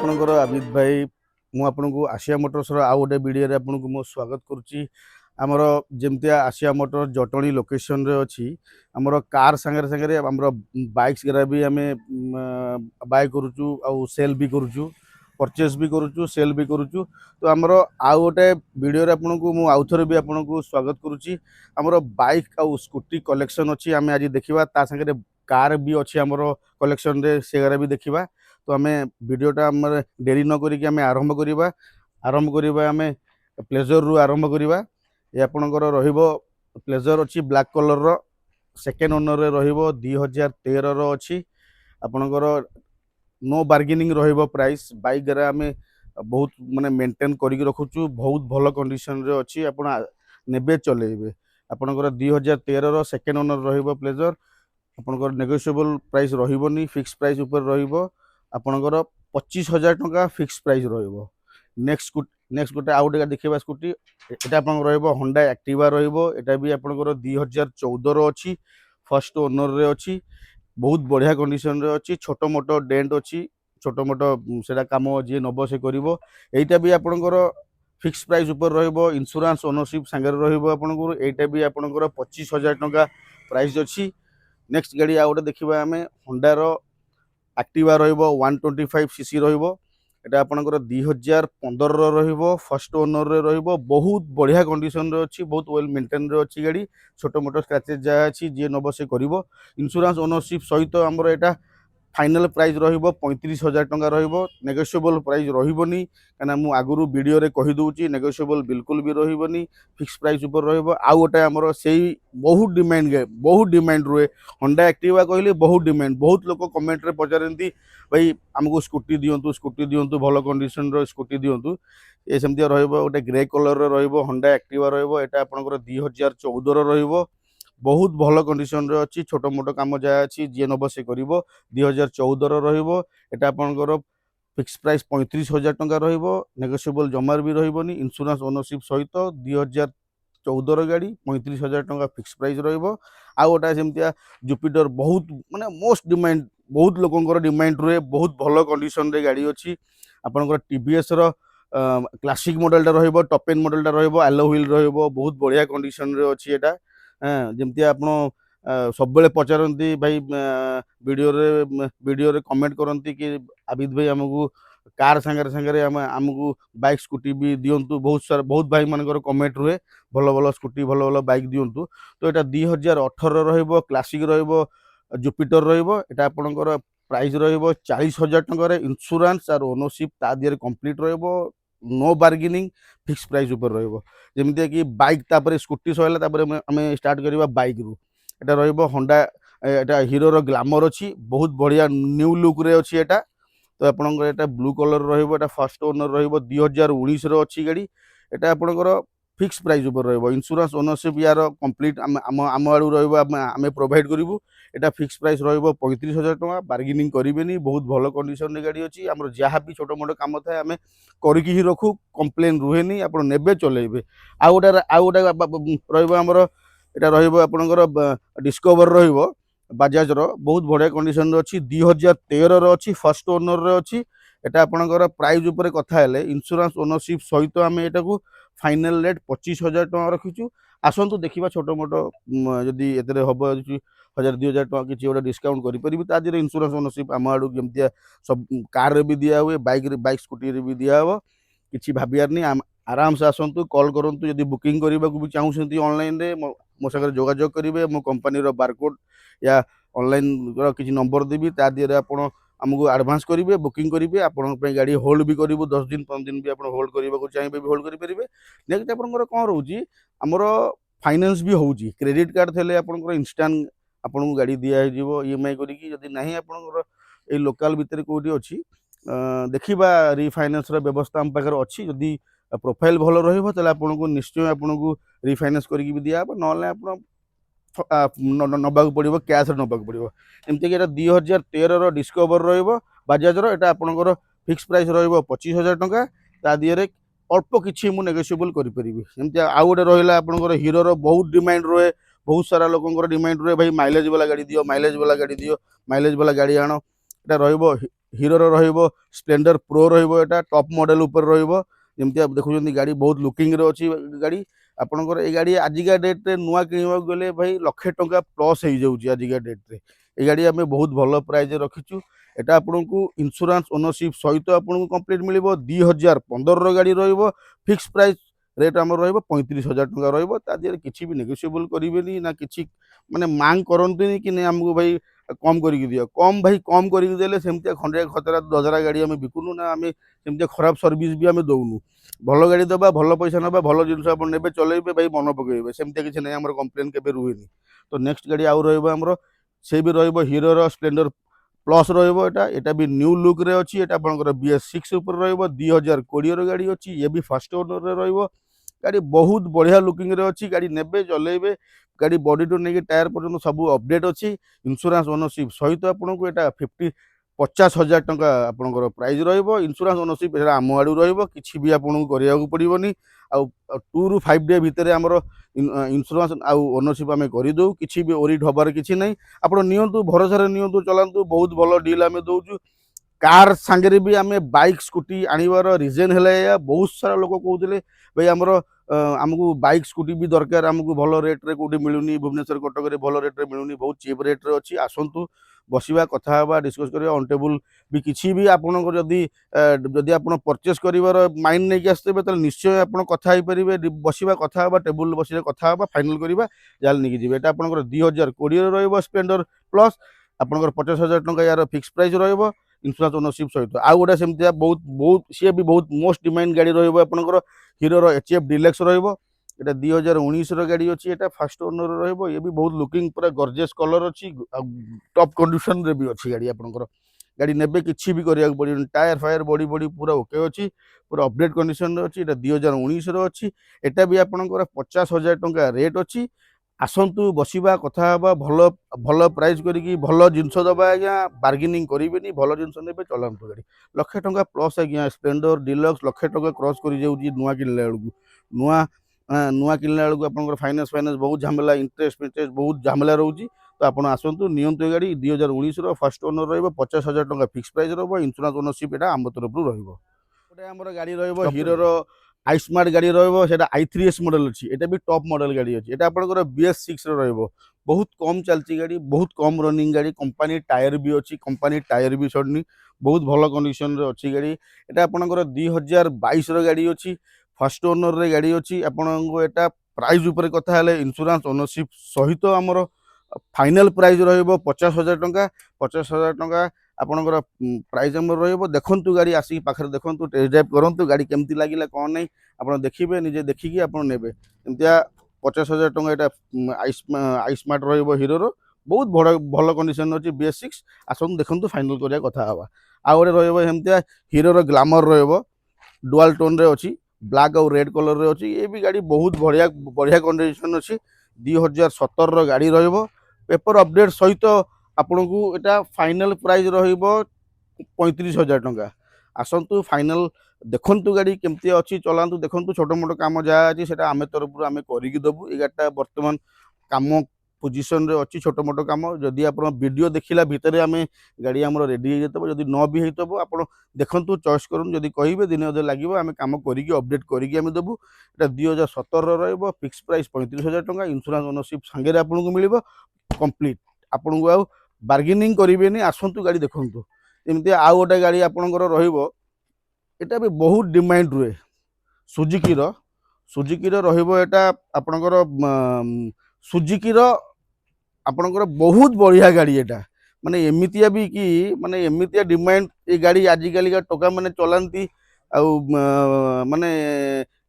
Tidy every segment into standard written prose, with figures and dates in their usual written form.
आपणकर अमित भाई मु आपको आशिया मोटर्स आउ गोटे वीडियो आपको मो स्वागत करुच्ची। आमर जमती आशिया मोटर जटणी लोकेशन रे अच्छी आमर कार सांगे सांगे आमर बाइक्स गरा भी आम बाय करुचु आउ सेल भी करुचु परचेस भी करुचु सेल भी करुचु। तो आमर आउ गोटे वीडियो आपको मु आउ थे भी आपको स्वागत करुच्ची। आमर बाइक आउ स्कूटी कलेक्शन अच्छी आम आज देखा ता सागे कार भी अच्छी आमर कलेक्शन रे सेगारा भी देखा। तो आम वीडियोटा आम डेरी न करिक आम आरंभ करवा आम प्लेजर रु आरंभ करवा। ये आपणकर रहिबो प्लेजर अच्छी ब्लैक कलर रो सेकेंड ओनर रे रहिबो 2013 रो अच्छी आपणकर नो बार्गेनिंग रहिबो प्राइस। बाइक रे आम बहुत माने मेंटेन करिक रखुचु बहुत भल कंडीशन रे अच्छी आपण नेबे चलेबे। आपणकर 2013 रो सेकेंड ओनर रहिबो प्लेजर आपणकर नेगोशिएबल प्राइस रहिबोनी फिक्स प्राइस ऊपर रहिबो आपणकर 25,000 टंका फिक्स प्राइस रहिबो। नेक्स्ट गोटे आउ गोटे देखा स्कूटी एटा आपन रहिबो होंडा एक्टिवा रहिबो। एटा भी आपनकर 2014 रो अछि फर्स्ट ओनर रे अछि बहुत बढ़िया कंडीशन रे अछि छोटो मोटो डेंट अछि छोटो मोटो सेटा काम जे नबो से करिवो। एटा भी आपनकर फिक्स प्राइस ऊपर रहिबो इंश्योरेंस ओनरशिप संगे रहिबो आपनकर। एटा भी आपनकर 25,000 टंका प्राइस अछि। नेक्स्ट गाड़ी आ गोटे देखिबा आमे होंडा रो एक्टिवा रहिबो 125 सीसी रहिबो। एटा आपनकर 2015 रो रहिबो फर्स्ट ओनर रे रहिबो बहुत बढ़िया कंडीशन रे अछि बहुत वेल मेंटेन रे अछि गाड़ी छोटो मोटो स्क्रैचेस जा अछि जे नबो से करिवो। इंश्योरेंस ओनरशिप सहित हमर एटा फाइनल प्राइस रहिबो 35,000 टंका रहिबो नेगोशिएबल प्राइस रहिबोनी काना मु आगुरु वीडियो रे कहि दउची नेगोशिएबल बिल्कुल भी रहिबोनी फिक्स प्राइस ऊपर रहिबो। आ गोटे हमर सेही बहुत डिमांड रुए होंडा एक्टिवा कहले बहुत डिमांड बहुत लोक कमेंट रे पचारंती भाई हमको स्कूटी दियंतु भल कंडीशन रो स्कूटी दियंतु। ए सेमती रहिबो गोटे ग्रे कलर रे रहिबो होंडा एक्टिवा रहिबो एटा आपनकर 2014 रो रहिबो बहुत भल कंडीशन रे अछि छोटो मोटो काम जा अछि जे नबो से करिवो 2014 रो रहिबो। एटा आपनकर फिक्स प्राइस 35,000 टंका रहिबो नेगोशिएबल जमार भी रहिबोनी इंश्योरेंस ओनरशिप सहित 2014 रो गाड़ी 35,000 टंका फिक्स प्राइस रहिबो। आ गोटा सेमतिया जुपिटर बहुत माने मोस्ट डिमांड बहुत लोकंकर डिमांड रुए बहुत भल कंडीशन रे गाड़ी अछि आपनकर टीवीएस रो क्लासिक मॉडल टा रहिबो टॉप एंड मॉडल टा रहिबो एलो व्हील रहिबो बहुत बढ़िया कंडीशन रे अछि एटा। जेमति आपण सब बेले पचारंती भाई वीडियो रे कमेंट करंती कि आबिद भाई हमकु कार संगे संगे हमकु बाइक स्कूटी भी दियंतु बहुत सारा बहुत भाई मानकर कमेंट रुए भल भल स्कूटी भल भल बाइक दियंतु। तो एटा 2018 रहिबो क्लासिक रहिबो जुपिटर रहिबो एटा आपणकर प्राइस रहिबो 40,000 टंका रे इंश्योरेंस और ओनरशिप ता दियर कंप्लीट रहिबो नो बार्गेनिंग फिक्स प्राइस ऊपर रहिबो। जेमति कि बाइक तापर स्कूटी सहिला तापर हमें स्टार्ट करबा बाइक रु एटा रहिबो होंडा एटा हीरो रो ग्लैमर अछि बहुत बढ़िया न्यू लुक रे अछि एटा। तो आपणकर एटा ब्लू कलर रहिबो एटा फर्स्ट ओनर रहिबो 2019 रो अछि गाड़ी एटा आपणकर फिक्स प्राइस ऊपर रहिबो इंश्योरेंस ओनरशिप यार कंप्लीट आम आड़ू रहिबो आमे प्रोवाइड करिवु। एटा फिक्स प्राइस रहिबो 35,000 टंका बार्गेनिंग करिवेनी बहुत भल कंडीशन रे गाड़ी अछि हमर जहाँ भी छोटो मोटो काम थाए आमे करिक ही रखू कंप्लेन रुहेनी आपण नेबे चलेबे। आ गोटे रहिबो हमर एटा रहिबो आपणकर डिस्कवर रहिबो बाजाज रो बहुत बढ़िया कंडीशन रे अछि 2013 रो अछि फर्स्ट ओनर रे अछि एटा आपणकर प्राइस ऊपर कथा हेले इंश्योरेंस ओनरशिप सहित आमे एटा को फाइनल रेट 25,000 टंका रखिछु। आसंतु देखिबा छोटो मोटो जदी एतरे हबो 1,000-2,000 टंका किछि ओटा डिस्काउंट करि परिबि ता दिरे इंश्योरेंस ओनरशिप आम आडू केमतिया सब कार रे भी दिया हुए बाइक स्कूटी रे भी दिया हबो किछि भाबियार नि आराम से आसंतु कॉल करंतु जदी बुकिंग करबा को भी चाहउछंती ऑनलाइन रे मो संगे जोगाजोग करिवे मो कंपनी रो बारकोड या ऑनलाइन रो किछि नंबर देबी ता दिरे आपण हमको एडवांस करिवे बुकिंग करिवे आपण पे गाड़ी होल्ड भी करिवो 10 दिन 5 दिन भी आपण होल्ड करबा को चाहिबे भी होल्ड करि परिबे। नेक्स्ट आपनकर कोन रहउची हमरो फाइनेंस भी होउची क्रेडिट कार्ड थेले आपनकर इंस्टेंट आपन को गाड़ी दिया हिजिवो ईएमआई करी कि जदी नाही आपनकर ए लोकल भीतर कोडी अछि देखिबा रिफाइनेंस रो व्यवस्था हम पाकर अछि जदी प्रोफाइल भलो रहिबो तले आपन को निश्चय आपन को रिफाइनेंस करी भी दिया हबो नले आपन नबाक पड़िबो कैश रे नबाक पड़िबो। एमति कि एटा 2013 रो डिस्कवर रहिबो बाजाज रो एटा आपनकर फिक्स प्राइस रहिबो 25,000 टंका ता दियरे अल्प किछि मु नेगोशिएबल करि परिबि। एमति आ गोटे रहिला आपनकर हीरो रो बहुत डिमांड रहे बहुत सारा लोकंकर डिमांड रहे भाई माइलेज वाला गाड़ी दियो माइलेज वाला गाड़ी दियो माइलेज वाला गाड़ी आनो এটা রহব হিରୋର ରହିବ ସ୍ପ୍ଲେଣ୍ଡର ପ୍ରୋ ରହିବ ଏଟା ଟପ୍ ମଡେଲ ଉପରେ ରହିବ ଯେମିତି ଦେଖୁଛନ୍ତି ଗାଡ଼ି ବହୁତ ଲୁକିଂରେ ଅଛି ଗାଡ଼ି ଆପଣଙ୍କର ଏଇ ଗାଡ଼ି ଆଜିକା ଡେଟ୍ରେ ନୂଆ କିଣିବାକୁ ଗଲେ ଭାଇ ₹1,00,000 ପ୍ଲସ୍ ହେଇଯାଉଛି ଆଜିକା ଡେଟ୍ରେ এই গাড়ি আমি ବହୁତ ଭଲ ପ୍ରାଇଜ୍ରେ ରଖିଛୁ এটা ଆପଣଙ୍କୁ ଇନ୍ସୁରାନ୍ସ ଓନରସିପ୍ ସହିତ ଆପଣଙ୍କୁ କମ୍ପ୍ଲିଟ୍ ମିଳିବ 2015ର ଗାଡ଼ି ରହିବ ଫିକ୍ସ ପ୍ରାଇସ୍ ରେଟ୍ ଆମର ରହିବ ₹35,000 ରହିବ ତା ଦେହରେ କିଛି ବି ନେଗୋସିଏବଲ୍ କରିବେନି ନା କିଛି ମାନେ ମାଙ୍ଗ କରନ୍ତୁନି କି ନାଇଁ ଆମକୁ ଭାଇ କମ୍ କରିକି ଦିଅ କମ୍ ଭାଇ କମ୍ କରିକି ଦେଲେ ସେମିତିଆ ଖଣ୍ଡିଆ ଖତରା ଦଜରା ଗାଡ଼ି ଆମେ ବିକୁନୁ ନା ଆମେ ସେମିତିଆ ଖରାପ ସର୍ଭିସ୍ ବି ଆମେ ଦେଉନୁ ଭଲ ଗାଡ଼ି ଦେବା ଭଲ ପଇସା ନେବା ଭଲ ଜିନିଷ ଆପଣ ନେବେ ଚଲେଇବେ ଭାଇ ମନ ପକେଇବେ ସେମିତିଆ କିଛି ନାହିଁ ଆମର କମ୍ପ୍ଲେନ୍ କେବେ ରୁହେନି ତ ନେକ୍ସଟ ଗାଡ଼ି ଆଉ ରହିବ ଆମର ସେ ବି ରହିବ ହିରୋର ସ୍ପ୍ଲେଣ୍ଡର ପ୍ଲସ୍ ରହିବ ଏଟା ବି ନ୍ୟୁ ଲୁକ୍ରେ ଅଛି ଏଟା ଆପଣଙ୍କର BS6 ଉପରେ ରହିବ 2020ର ଗାଡ଼ି ଅଛି ଇଏ ବି ଫାର୍ଷ୍ଟ ଓନର୍ରେ ରହିବ ଗାଡ଼ି ବହୁତ ବଢ଼ିଆ ଲୁକିଂରେ ଅଛି ଗାଡ଼ି ନେବେ ଚଲେଇବେ ଗାଡ଼ି ବଡ଼ିଠୁ ନେଇକି ଟାୟାର ପର୍ଯ୍ୟନ୍ତ ସବୁ ଅପଡେଟ୍ ଅଛି ଇନ୍ସୁରାନ୍ସ ଓନରସିପ୍ ସହିତ ଆପଣଙ୍କୁ ଏଟା 50,000 ଆପଣଙ୍କର ପ୍ରାଇସ୍ ରହିବ ଇନ୍ସୁରାନ୍ସ ଓନରସିପ୍ ଏଟା ଆମ ଆଡ଼ୁ ରହିବ କିଛି ବି ଆପଣଙ୍କୁ କରିବାକୁ ପଡ଼ିବନି ଆଉ 2 ରୁ 5 ଡେ ଭିତରେ ଆମର ଇନ୍ସୁରାନ୍ସ ଆଉ ଓନରସିପ୍ ଆମେ କରିଦେଉ କିଛି ବି ଓରିଟ୍ ହେବାର କିଛି ନାହିଁ ଆପଣ ନିଅନ୍ତୁ ଭରସାରେ ନିଅନ୍ତୁ ଚଲାନ୍ତୁ ବହୁତ ଭଲ ଡିଲ୍ ଆମେ ଦେଉଛୁ कार सांगे भी आम बाइक स्कूटी आणवर रिजन है बहुत सारा लोक कहते भाई आमर आमको बाइक स्कूटी भी दरकार आमको भल रेट्रे कौटी मिलूनी भुवनेश्वर कटक भल रेट्रे मिलूनी बहुत चीप रेट्रे अच्छी आसतु बसवा कथा डिस्कस करवा ऑन टेबल भी किसी भी आपंकर जदि आप परचेस कर माइंड नहीं आसते तो निश्चय आप कथा पारे बसवा कथा टेबुल बस कथा फाइनाल करवा जहाँ नहीं जी यहाँ आप 2020 रप्लेंडर प्लस आपंकर 50,000 यार फिक्स प्राइस रो इन्सुरांस ओनरशिप सहित आउ गोटे सेमती बहुत बहुत सी भी बहुत मोस्ट डिमांड गाड़ी रहा हीरोर HF डिलक्स रहा 2019 गाड़ी अच्छी यहाँ फास्ट ओनर रहा ये भी बहुत लुकिंग पूरा गॉर्जियस कलर अच्छी टॉप कंडीशन रे भी अच्छी गाड़ी आपंकर गाड़ी नेबे किसी भी करिया पड़े टायर फायर बॉडी बॉडी पूरा ओके अच्छी पूरा अपडेट कंडीशन अच्छी यहाँ 2019 अच्छी यहाँ भी आपंकर 50,000 रेट अच्छी आसतु बसवा कथा भल भल प्राइस करी भल जिनस दबा आज्ञा बार्गेनिंग करेंगे भल जिनस ने चलातु गाड़ी ₹1,00,000 प्लस आज्ञा स्प्लेंडर डिलक्स ₹1,00,000 क्रॉस कर नुआ किनला बेलू नुआ नुआ किनला बेलू आप फाइनान्स फाइनान्स बहुत झमेला इंटरेस्ट बहुत झमेला रोचे तो आप आसतु नियंतु गाड़ी 2019 फर्स्ट ओनर ₹50,000 फिक्स प्राइस रो इन्सुरांस ओनरशिप यहाँ आम तरफ रही गाड़ी हीरोर आई स्मार्ट गाड़ी रहा i3s मॉडल अच्छी यहाँ भी टॉप मॉडल गाड़ी अच्छी यहाँ आप BS6 बहुत कम चलती गाड़ी बहुत कम रनिंग गाड़ी कंपनी टायर भी अच्छी कंपनी टायर भी सड़नी बहुत भल कंडीशन अच्छी गाड़ी यहाँ आपंकर 2022 गाड़ी अच्छी फर्स्ट ओनर रे गाड़ी अच्छी आपको यहाँ प्राइस उपर कथा इन्सुरांस ओनरशिप सहित आमर फाइनाल प्राइस ₹50,000 ₹50,000 आपणकर प्राइस आम देखु गाड़ी आसिक पाखे देखु टेस्ट ड्राइव करूँ गाड़ी केमती लगे कौन नहीं आप देखिए निजे देखिकी आप नेबे एमतिया 50,000 यहाँ आई स्मार्ट हीरोर बहुत बड़ भल कंडीशन अच्छी BS6 आसतु देखु फाइनाल करवा कथा आ गए रमतिया हीरोर ग्लामर डुआल टोन रे अच्छी ब्लैक और रेड कलर रे अच्छी ये भी गाड़ी बहुत बढ़िया बढ़िया कंडीशन अच्छी 2017 गाड़ी पेपर अपडेट सहित आपन को एटा फाइनल प्राइस रहिबो 35,000 आसतु फाइनल देखंतु गाड़ी केमती अच्छी चलांतु देखंतु छोटो मोटो काम जहाँ अच्छी सेटा आमे तरफ आमे करिक देबु ए गाड़ीटा वर्तमान काम पोजिशन रे अच्छी छोटो मोटो काम जदि आप वीडियो देखिला भितर आमे गाड़ी आमर रेडी हो जातबो जदि न भी हेतबो आपण देखंतु चॉइस करूँ जदि कहिबे दिन अधे लागिबो आमे काम करिक अपडेट करिक आमे देबु एटा 2017 रहइबो फिक्स प्राइस 35,000 इन्सुरांस ओनरशिप संगे आपन को मिलिबो कंप्लीट आपन को आ बार्गेनिंग करेंगे आसतु गाड़ी देखु एमती आउ गोटे गाड़ी आपंकर रहा भी बहुत डिमांड रुए सुजुकी रहा आपंकर सुजुकी आपंकर बहुत बढ़िया गाड़ी यहाँ माने एमितिया भी कि माने एमितिया डिमांड ये गाड़ी आजिकल टोका मैंने चलांती माने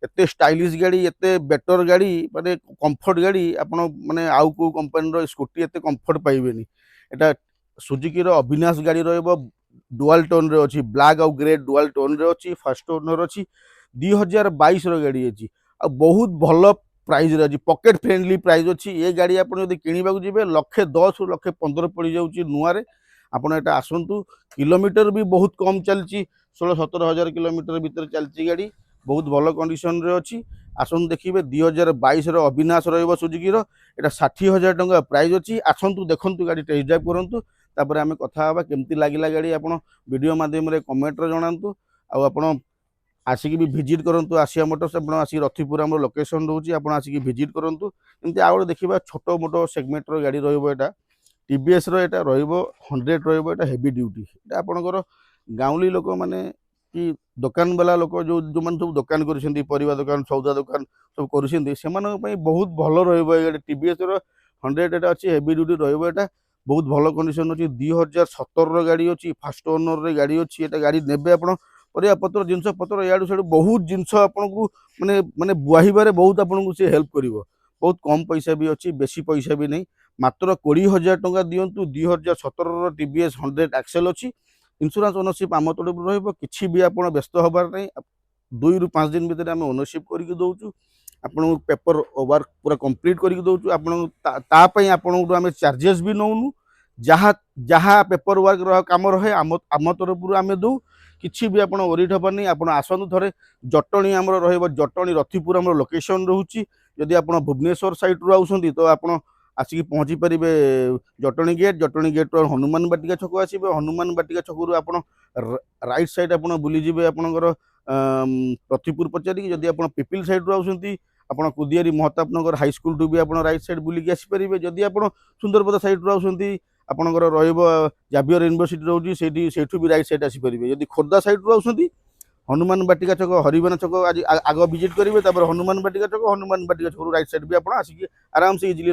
एते स्टाइलिश गाड़ी एते बेटर गाड़ी माने कंफर्ट गाड़ी आपण माने आउ को कंपनी स्कूटी एते कंफर्ट पाइबेनी एटा सुजुकी अविनाश गाड़ी डुआल टोन रे अच्छी ब्लैक और ग्रे डुआल टोन रे अच्छी फर्स्ट ओनर अच्छी 2022 गाड़ी अच्छी आ बहुत भल प्राइस रे अच्छी पॉकेट फ्रेंडली प्राइस अच्छी ये गाड़ी आप किणवाक जी ₹110,000 ରୁ ₹115,000 पड़ जाऊँगी नुआरे आपड़ यहाँ आसतु किलोमीटर भी बहुत कम चलती 16-17 हज़ार किलोमीटर भितर चलती गाड़ी बहुत भल कंडीशन रे अच्छी आसतु देखिए 2022 अविनाश रुजुकीर यहाँ 60,000 प्राइस अच्छी आसतु देखु गाड़ी टेस्ट ड्राइव करूँ तापर आम कथा केमती लगिला गाड़ी आप वीडियो माध्यम कमेंट जनातु आप आसिक भी भिजिट करूँ आसिया मोटर्स आप आसिक रथिपुर आम लोकेशन रोचे आप आसिक भिजिट करूँ एमती आउ गोटे देखा छोट मोट सेगमेंटर गाड़ी रहा टीवीएस रहा रो 100 रहा हेवी ड्यूटी ये आपंकर गाँवली लोक मैंने कि दुकान वाला लोक जो जो मैंने सब दुकान कर परिवा दुकान सौदा दुकान सब कर बहुत भल रही टीवीएस रो 100 अच्छी हेवी ड्यूटी रहा बहुत भल कंडीशन अच्छी 2017 गाड़ी अच्छी फास्ट ओनर गाड़ी अच्छी गाड़ी ने आप परिया पत्र जिनस पत्र याडू साडू बहुत जिनस आपन को माने माने बुआईबारे बहुत आपन को से हेल्प करिवो बहुत कम पैसा भी अच्छी बेसी पैसा भी नहीं मात्र 20,000 टंका दियंतु 2017 टीवीएस 100 एक्सेल अच्छी इंश्योरेंस ओनरशिप आम तरफ रहिबो किछि भी आपन व्यस्त होबार नहीं 2 रु 5 दिन भीतर आम ओनरशिप करके दउचु आपन पेपर वर्क पूरा कंप्लीट करके दउचु आपन ता पई आपन आम चार्जेस भी नौनु जहाँ जहाँ पेपर वर्क रह काम रहे आम तरफ आम दउ किसी भी आप ओरीट हेनी आप आसतु थे जटणी आम रटणी रथिपुर आम लोकेशन रोचे जदि आप भुवनेश्वर साइड रू आउट तो आप आसिक पहुँची पारे जटणी गेट हनुमान बाटिका छक आसवे हनुमान बाटिका छकू आप राइट साइड आप बुलीजे आपंकर रथिपुर पचारिक जदि आप पिपिल साइड रू आउट आप कुदियारी महताबनगर हाईस्कल टू भी आप राइट साइड बुलिकी आसपारे जदि आप सुंदरपदा साइड रू आउट आपंकर जाभियर यूनिवर्सिटी रोचे से भी राइट साइड आसपारे जदि खोर्धा साइड रू आउट हनुमान बाटिका छक हरिबाना छक आज आग विजिट करेंगे हनुमान बाटिका छक हनुमान बाटिका छक राइट साइड भी आप आसिक आराम से इजिली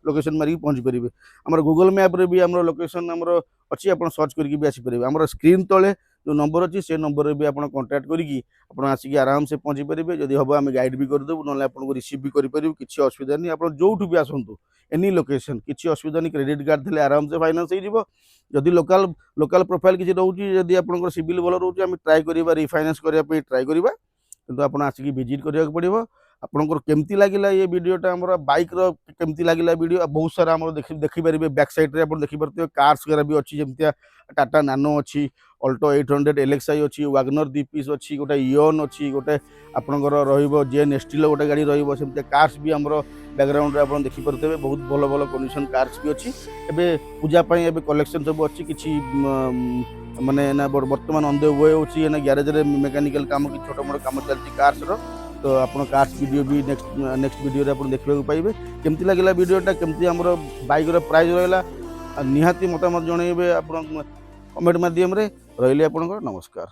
लोकेशन मारिक पहुँची पारे आम गूगल मैप रे भी आम लोकेशन आमर अच्छी आप सर्च करके आसपारे आम स्क्रीन तले जो नंबर अच्छी से नंबर भी आप कांटेक्ट करके आसिक आराम से पहुँची पारे जदि हम आम गाइड भी करदेबू ना आपको रिसीव भी करें किसी असुविधा नहीं आप जो भी आसतु एनी लोकेशन किसी असुविधा नहीं क्रेडिट कार्ड थे आराम से फाइनान्स हो जदि लोकाल लोकाल प्रोफाइल किसी रोचे जदि आप सिविल भल रोचे आम ट्राए करवा रिफाइनान्स करने ट्राए करवा किंतु आप आसिक विजिट करा पड़ो आपंकर केमती लगिला ये वीडियोटा आम बाइक केमती लगिला वीडियो बहुत सारा आम देखिपारे बैक साइड रे आप देखिपारे कार्स वगैरह भी अच्छी जमती टाटा नानो अच्छी अल्टो 800 LXI अच्छी वागनर 2 पीस अच्छी गोटे इओन अच्छी गोटे आपंकर जेन एसटील गोटे गाड़ी रही कार्स भी आम बैकग्राउंड रे आप देखिपारे बहुत भल भल कंडीशन कार्स भी अच्छी एबे पूजापाई एबे कलेक्शन सब अच्छी किसी माने ना वर्तमान ऑन द वे होची ना गैरेज रे मेकानिकल काम कि छोट मोट काम चलती कार्स रो तो आप कार्स वीडियो भी नेक्स्ट वीडियो रे आप देखा पाइबे केमती लगिला वीडियोटा केमती आमर बाइक रो प्राइस रहा निहाती मतामत जनइबे आप कमेंट माध्यम रे रहिले आपनकर नमस्कार।